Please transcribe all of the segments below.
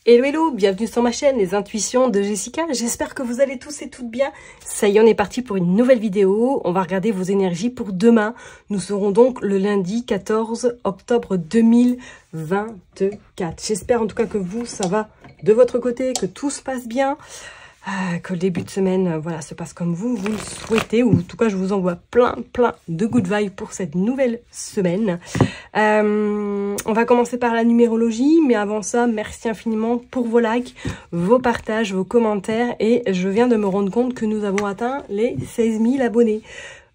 Hello hello, bienvenue sur ma chaîne Les Intuitions de Jessica, j'espère que vous allez tous et toutes bien. Ça y est, on est parti pour une nouvelle vidéo, on va regarder vos énergies pour demain. Nous serons donc le lundi 14 octobre 2024. J'espère en tout cas que vous, ça va de votre côté, que tout se passe bien. Que le début de semaine voilà, se passe comme vous le souhaitez, ou en tout cas je vous envoie plein de good vibes pour cette nouvelle semaine. On va commencer par la numérologie, mais avant ça, merci infiniment pour vos likes, vos partages, vos commentaires, et je viens de me rendre compte que nous avons atteint les 16 000 abonnés.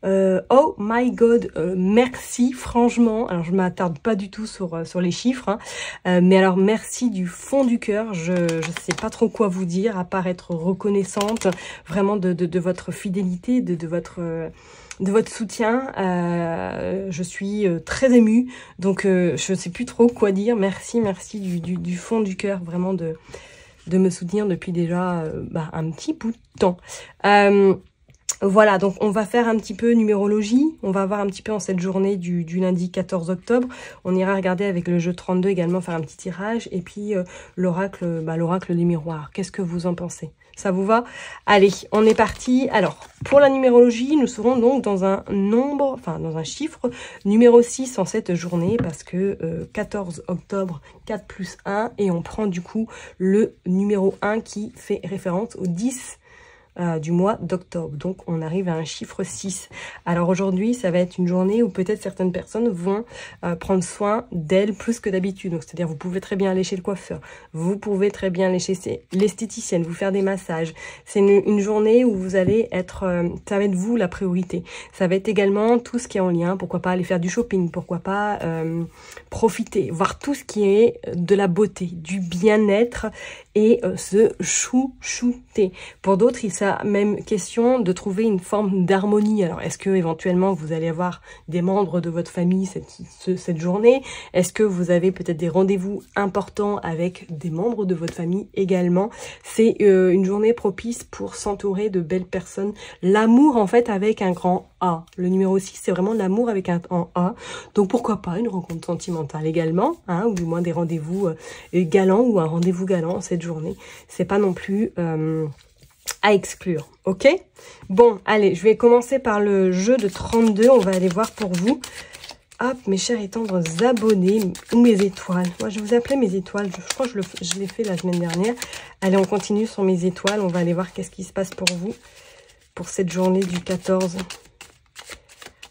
Oh my god, merci franchement. Alors je m'attarde pas du tout sur les chiffres, hein, mais alors merci du fond du cœur. Je sais pas trop quoi vous dire à part être reconnaissante vraiment de votre fidélité, de votre soutien. Je suis très émue, donc je sais plus trop quoi dire. Merci du fond du cœur vraiment de me soutenir depuis déjà un petit bout de temps. Voilà, donc on va faire un petit peu numérologie, on va voir un petit peu en cette journée du lundi 14 octobre, on ira regarder avec le jeu 32 également, faire un petit tirage, et puis l'oracle des miroirs. Qu'est-ce que vous en pensez? Ça vous va? Allez, on est parti. Alors, pour la numérologie, nous serons donc dans un nombre, enfin dans un chiffre numéro 6 en cette journée, parce que 14 octobre, 4 plus 1, et on prend du coup le numéro 1 qui fait référence au 10 du mois d'octobre. Donc on arrive à un chiffre 6. Alors aujourd'hui, ça va être une journée où peut-être certaines personnes vont prendre soin d'elles plus que d'habitude. Donc c'est-à-dire vous pouvez très bien aller chez le coiffeur, vous pouvez très bien aller chez l'esthéticienne, vous faire des massages. C'est une journée où vous allez être, ça va être vous la priorité. Ça va être également tout ce qui est en lien, pourquoi pas aller faire du shopping, pourquoi pas profiter, voir tout ce qui est de la beauté, du bien-être et se chouchouter. Pour d'autres, il s'agit même question de trouver une forme d'harmonie. Alors, est-ce que éventuellement vous allez avoir des membres de votre famille cette journée? Est-ce que vous avez peut-être des rendez-vous importants avec des membres de votre famille également? C'est une journée propice pour s'entourer de belles personnes. L'amour, en fait, avec un grand A. Le numéro 6, c'est vraiment l'amour avec un A. Donc, pourquoi pas une rencontre sentimentale également, hein, ou du moins des rendez-vous galants ou un rendez-vous galant cette journée. C'est pas non plus à exclure, ok? Bon, allez, je vais commencer par le jeu de 32. On va aller voir pour vous. Hop, mes chers et tendres abonnés, ou mes étoiles. Moi, je vous appelais mes étoiles. Je crois que je l'ai fait la semaine dernière. Allez, on continue sur mes étoiles. On va aller voir qu'est-ce qui se passe pour vous pour cette journée du 14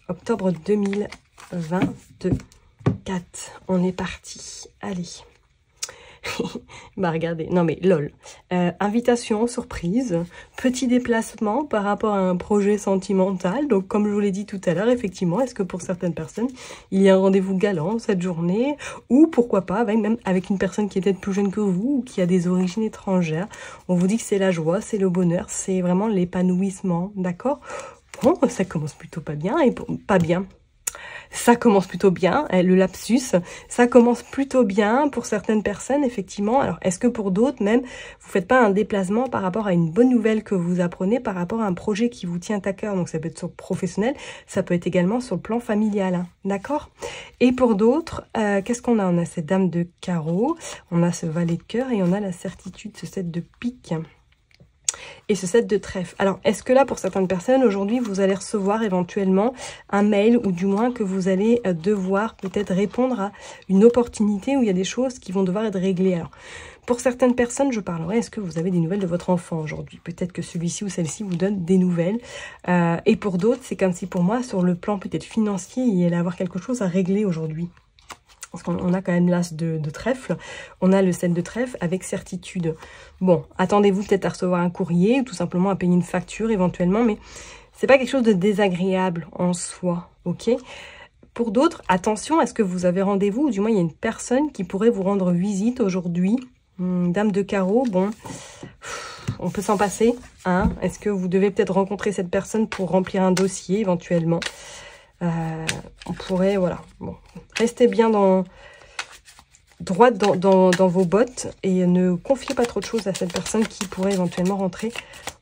octobre 2024. On est parti. Allez. Bah regardez, non mais lol. Invitation, surprise, petit déplacement par rapport à un projet sentimental. Donc comme je vous l'ai dit tout à l'heure, effectivement, est-ce que pour certaines personnes, il y a un rendez-vous galant cette journée, ou pourquoi pas, même avec une personne qui est peut-être plus jeune que vous, ou qui a des origines étrangères. On vous dit que c'est la joie, c'est le bonheur, c'est vraiment l'épanouissement, d'accord? Bon, ça commence plutôt pas bien, et pas bien. Ça commence plutôt bien, le lapsus, ça commence plutôt bien pour certaines personnes, effectivement. Alors, est-ce que pour d'autres, même, vous faites pas un déplacement par rapport à une bonne nouvelle que vous apprenez, par rapport à un projet qui vous tient à cœur? Donc, ça peut être sur le professionnel, ça peut être également sur le plan familial, hein, d'accord? Et pour d'autres, qu'est-ce qu'on a? On a cette dame de carreau, on a ce valet de cœur et on a la certitude, ce 7 de pique. Et ce 7 de trèfle. Alors, est-ce que là, pour certaines personnes, aujourd'hui, vous allez recevoir éventuellement un mail, ou du moins que vous allez devoir peut-être répondre à une opportunité où il y a des choses qui vont devoir être réglées. Alors, pour certaines personnes, je parlerai, est-ce que vous avez des nouvelles de votre enfant aujourd'hui? Peut-être que celui-ci ou celle-ci vous donne des nouvelles. Et pour d'autres, c'est comme si pour moi, sur le plan peut-être financier, il y allait avoir quelque chose à régler aujourd'hui. Parce qu'on a quand même l'as de trèfle, on a le 7 de trèfle avec certitude. Bon, attendez-vous peut-être à recevoir un courrier ou tout simplement à payer une facture éventuellement, mais c'est pas quelque chose de désagréable en soi, ok? Pour d'autres, attention, est-ce que vous avez rendez-vous, ou du moins il y a une personne qui pourrait vous rendre visite aujourd'hui? Dame de carreau, bon, on peut s'en passer, hein? Est-ce que vous devez peut-être rencontrer cette personne pour remplir un dossier éventuellement? On pourrait, voilà, bon, restez bien droite dans vos bottes et ne confiez pas trop de choses à cette personne qui pourrait éventuellement rentrer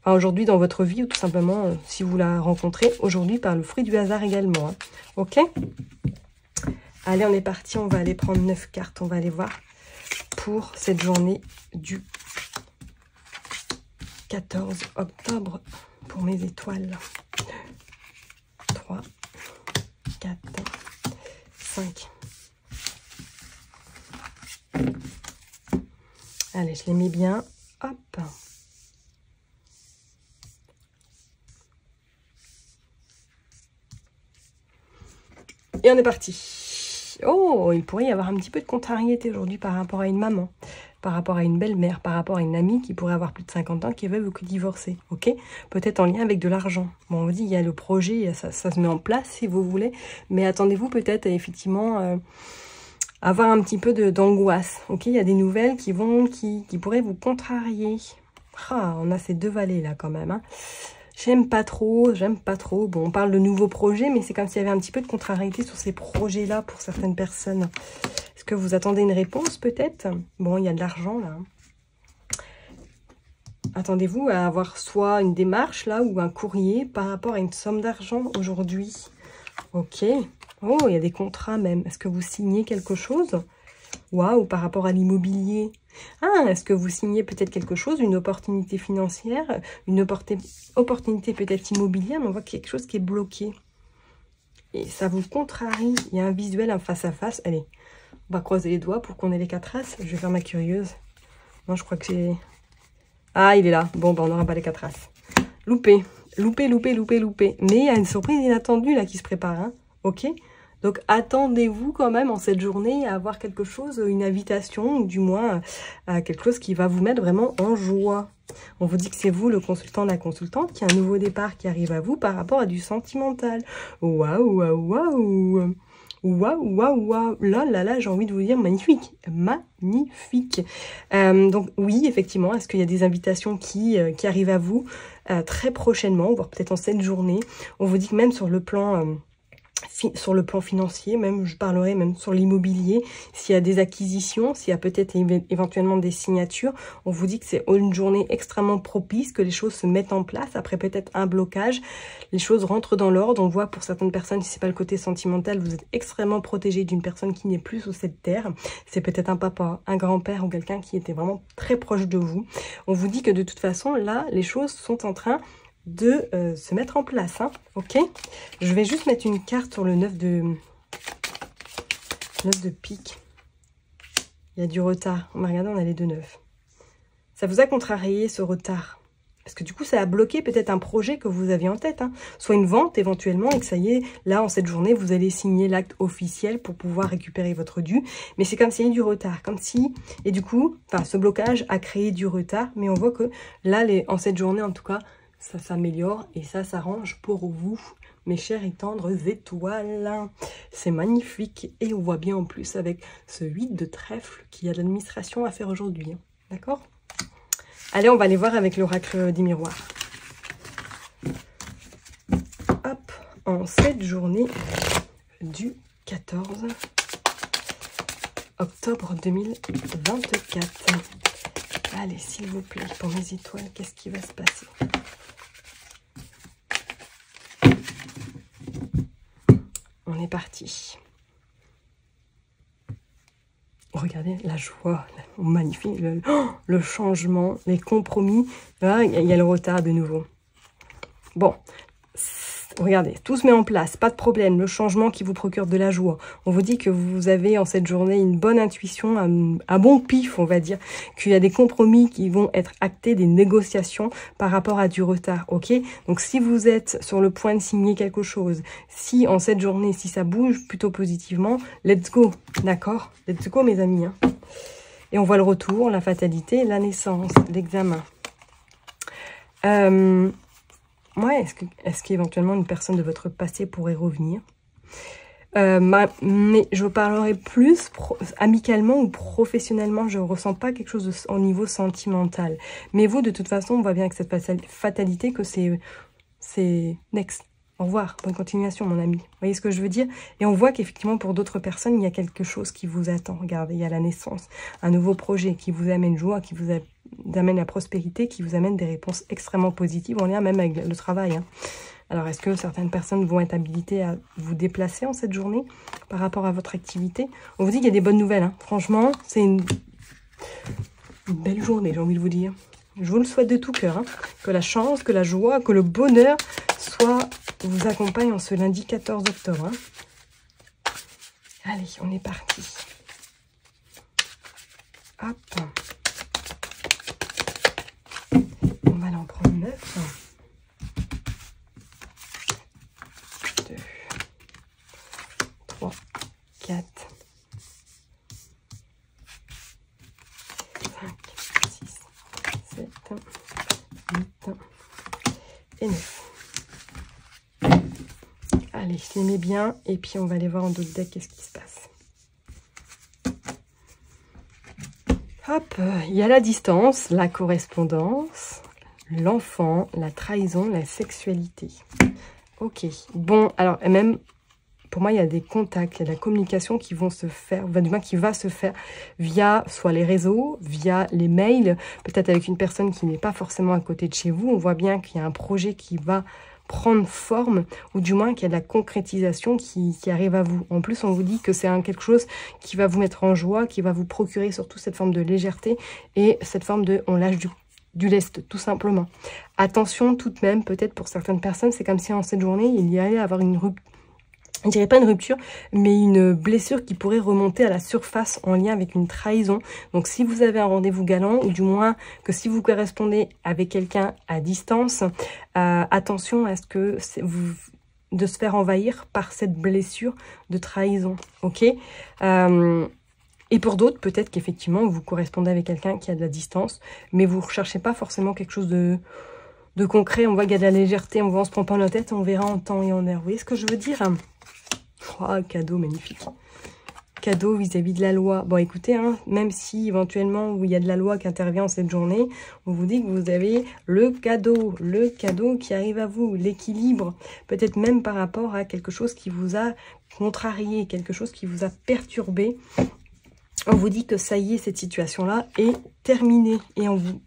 aujourd'hui dans votre vie, ou tout simplement si vous la rencontrez aujourd'hui par le fruit du hasard également, hein. Ok? Allez, on est parti, on va aller prendre 9 cartes, on va aller voir pour cette journée du 14 octobre pour mes étoiles. 3, 4, 5. Allez, je les mets bien. Hop. Et on est parti. Oh, il pourrait y avoir un petit peu de contrariété aujourd'hui par rapport à une maman, par rapport à une belle-mère, par rapport à une amie qui pourrait avoir plus de 50 ans, qui veut divorcer, ok? Peut-être en lien avec de l'argent. Bon, on vous dit, il y a le projet, ça se met en place si vous voulez, mais attendez-vous peut-être effectivement avoir un petit peu d'angoisse, ok? Il y a des nouvelles qui pourraient vous contrarier. Ah, on a ces deux vallées là quand même, hein. J'aime pas trop. Bon, on parle de nouveaux projets, mais c'est comme s'il y avait un petit peu de contrariété sur ces projets-là pour certaines personnes. Est-ce que vous attendez une réponse peut-être? Bon, il y a de l'argent là. Attendez-vous à avoir soit une démarche là ou un courrier par rapport à une somme d'argent aujourd'hui. Ok. Oh, il y a des contrats même. Est-ce que vous signez quelque chose? Waouh, par rapport à l'immobilier. Ah, est-ce que vous signez peut-être quelque chose, une opportunité financière, une opportunité peut-être immobilière, mais on voit qu'il y a quelque chose qui est bloqué. Et ça vous contrarie. Il y a un visuel, un face-à-face. Allez, on va croiser les doigts pour qu'on ait les 4 as. Je vais faire ma curieuse. Non, je crois que j'ai... Ah, il est là. Bon, ben, on n'aura pas les 4 as. Loupé. Loupé. Mais il y a une surprise inattendue là qui se prépare. Hein. Ok? Donc, attendez-vous quand même en cette journée à avoir quelque chose, une invitation, ou du moins quelque chose qui va vous mettre vraiment en joie. On vous dit que c'est vous, le consultant, la consultante, qui a un nouveau départ qui arrive à vous par rapport à du sentimental. Waouh, waouh, waouh. Waouh, waouh, waouh. Là, j'ai envie de vous dire magnifique. Magnifique. Donc, oui, effectivement, est-ce qu'il y a des invitations qui arrivent à vous très prochainement, voire peut-être en cette journée. On vous dit que même sur le plan... financier, même je parlerai même sur l'immobilier, s'il y a des acquisitions, s'il y a peut-être éventuellement des signatures, on vous dit que c'est une journée extrêmement propice, que les choses se mettent en place, après peut-être un blocage, les choses rentrent dans l'ordre. On voit pour certaines personnes, si c'est pas le côté sentimental, vous êtes extrêmement protégé d'une personne qui n'est plus sur cette terre, c'est peut-être un papa, un grand-père ou quelqu'un qui était vraiment très proche de vous. On vous dit que de toute façon, là, les choses sont en train de se mettre en place, hein, ok? Je vais juste mettre une carte sur le 9 de pique. Il y a du retard. On va regarder, on a les 2 9. Ça vous a contrarié ce retard? Parce que du coup, ça a bloqué peut-être un projet que vous aviez en tête, hein. Soit une vente éventuellement, et que ça y est, là, en cette journée, vous allez signer l'acte officiel pour pouvoir récupérer votre dû. Mais c'est comme s'il y a eu du retard, comme si... Et du coup, enfin, ce blocage a créé du retard, mais on voit que là, en cette journée, en tout cas, ça s'améliore et ça s'arrange pour vous, mes chères et tendres étoiles. C'est magnifique et on voit bien en plus avec ce 8 de trèfle qu'il y a de l'administration à faire aujourd'hui. Hein. D'accord? Allez, on va aller voir avec l'oracle des miroirs. Hop, en cette journée du 14 octobre 2024. Allez, s'il vous plaît, pour mes étoiles, qu'est-ce qui va se passer? On est parti. Regardez la joie, magnifique, le changement, les compromis. Là, il y a le retard de nouveau. Bon, regardez, tout se met en place, pas de problème. Le changement qui vous procure de la joie. On vous dit que vous avez en cette journée une bonne intuition, un bon pif, on va dire. Qu'il y a des compromis qui vont être actés, des négociations par rapport à du retard, ok? Donc si vous êtes sur le point de signer quelque chose, si en cette journée, si ça bouge plutôt positivement, let's go, d'accord? Let's go mes amis. Hein. Et on voit le retour, la fatalité, la naissance, l'examen. Ouais, est-ce qu'éventuellement une personne de votre passé pourrait revenir? Mais je parlerai plus amicalement ou professionnellement. Je ne ressens pas quelque chose au niveau sentimental. Mais vous, de toute façon, on voit bien que cette fatalité, que c'est next. Au revoir, bonne continuation mon ami. Vous voyez ce que je veux dire? Et on voit qu'effectivement pour d'autres personnes, il y a quelque chose qui vous attend. Regardez, il y a la naissance, un nouveau projet qui vous amène joie, qui vous amène la prospérité, qui vous amène des réponses extrêmement positives, en lien même avec le travail. Hein. Alors, est-ce que certaines personnes vont être habilitées à vous déplacer en cette journée par rapport à votre activité? On vous dit qu'il y a des bonnes nouvelles. Hein. Franchement, c'est Une belle journée, j'ai envie de vous dire. Je vous le souhaite de tout cœur, hein. Que la chance, que la joie, que le bonheur vous accompagne en ce lundi 14 octobre. Hein. Allez, on est parti. Hop. On va aller en prendre 9. 2, 3, 4, 5, 6, 7, 8 et 9. Allez, je les mets bien et puis on va aller voir en d'autres decks qu'est-ce qui se passe. Hop, il y a la distance, la correspondance, l'enfant, la trahison, la sexualité. Ok, bon, alors même pour moi il y a des contacts, il y a de la communication qui vont se faire, du moins qui va se faire via soit les réseaux, via les mails, peut-être avec une personne qui n'est pas forcément à côté de chez vous. On voit bien qu'il y a un projet qui va prendre forme, ou du moins qu'il y a de la concrétisation qui arrive à vous. En plus, on vous dit que c'est quelque chose qui va vous mettre en joie, qui va vous procurer surtout cette forme de légèreté et cette forme de on lâche du lest, tout simplement. Attention tout de même, peut-être pour certaines personnes, c'est comme si en cette journée, il y allait avoir une rupture, je dirais pas une rupture, mais une blessure qui pourrait remonter à la surface en lien avec une trahison. Donc si vous avez un rendez-vous galant, ou du moins que si vous correspondez avec quelqu'un à distance, attention à ce que de se faire envahir par cette blessure de trahison, ok. Et pour d'autres, peut-être qu'effectivement, vous correspondez avec quelqu'un qui a de la distance, mais vous ne recherchez pas forcément quelque chose de concret. On voit qu'il y a de la légèreté, on voit on se prend pas la tête, on verra en temps et en heure. Vous voyez ce que je veux dire? Oh, cadeau magnifique. Cadeau vis-à-vis de la loi. Bon, écoutez, hein, même si éventuellement il y a de la loi qui intervient en cette journée, on vous dit que vous avez le cadeau qui arrive à vous, l'équilibre, peut-être même par rapport à quelque chose qui vous a contrarié, quelque chose qui vous a perturbé. On vous dit que ça y est, cette situation-là est terminée et on vous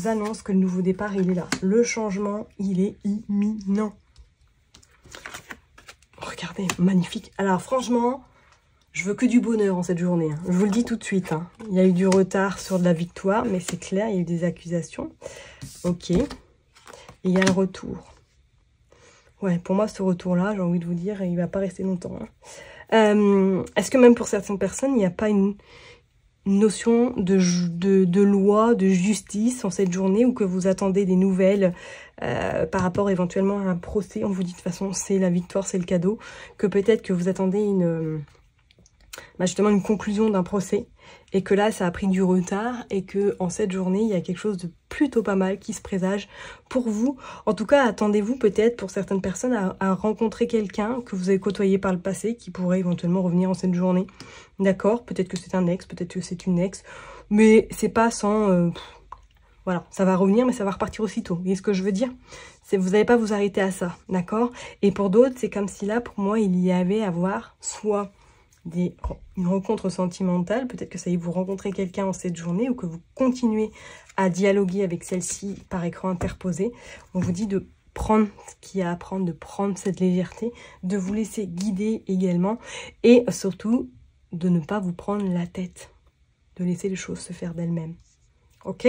annonce que le nouveau départ, il est là. Le changement, il est imminent. Regardez, magnifique. Alors franchement, je veux que du bonheur en cette journée. Hein. Je vous le dis tout de suite. Hein. Il y a eu du retard sur de la victoire, mais c'est clair, il y a eu des accusations. Ok. Et il y a le retour. Ouais, pour moi, ce retour-là, j'ai envie de vous dire, il ne va pas rester longtemps. Hein. Est-ce que même pour certaines personnes, il n'y a pas une notion de loi, de justice en cette journée, ou que vous attendez des nouvelles par rapport éventuellement à un procès? On vous dit de toute façon, c'est la victoire, c'est le cadeau. Que peut-être que vous attendez justement une conclusion d'un procès, et que là ça a pris du retard, et que en cette journée il y a quelque chose de plutôt pas mal qui se présage pour vous. En tout cas, attendez-vous peut-être pour certaines personnes à rencontrer quelqu'un que vous avez côtoyé par le passé, qui pourrait éventuellement revenir en cette journée. D'accord, peut-être que c'est un ex, peut-être que c'est une ex, mais c'est pas sans... voilà, ça va revenir, mais ça va repartir aussitôt. Vous voyez ce que je veux dire? Vous n'allez pas vous arrêter à ça, d'accord? Et pour d'autres, c'est comme si là, pour moi, il y avait à voir soit une rencontre sentimentale, peut-être que ça y est, vous rencontrez quelqu'un en cette journée, ou que vous continuez à dialoguer avec celle-ci par écran interposé. On vous dit de prendre ce qu'il y a à prendre, de prendre cette légèreté, de vous laisser guider également, et surtout de ne pas vous prendre la tête, de laisser les choses se faire d'elles-mêmes. Ok?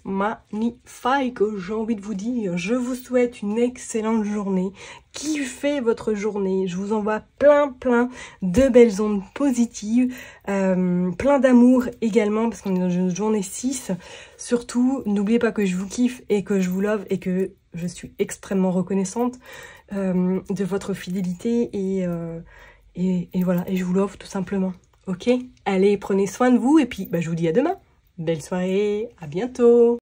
Magnifique, j'ai envie de vous dire, je vous souhaite une excellente journée, kiffez votre journée, je vous envoie plein de belles ondes positives, plein d'amour également, parce qu'on est dans une journée 6, surtout n'oubliez pas que je vous kiffe et que je vous love et que je suis extrêmement reconnaissante de votre fidélité, et voilà, et je vous love tout simplement, ok? Allez, prenez soin de vous, et puis je vous dis à demain. Belle soirée, à bientôt!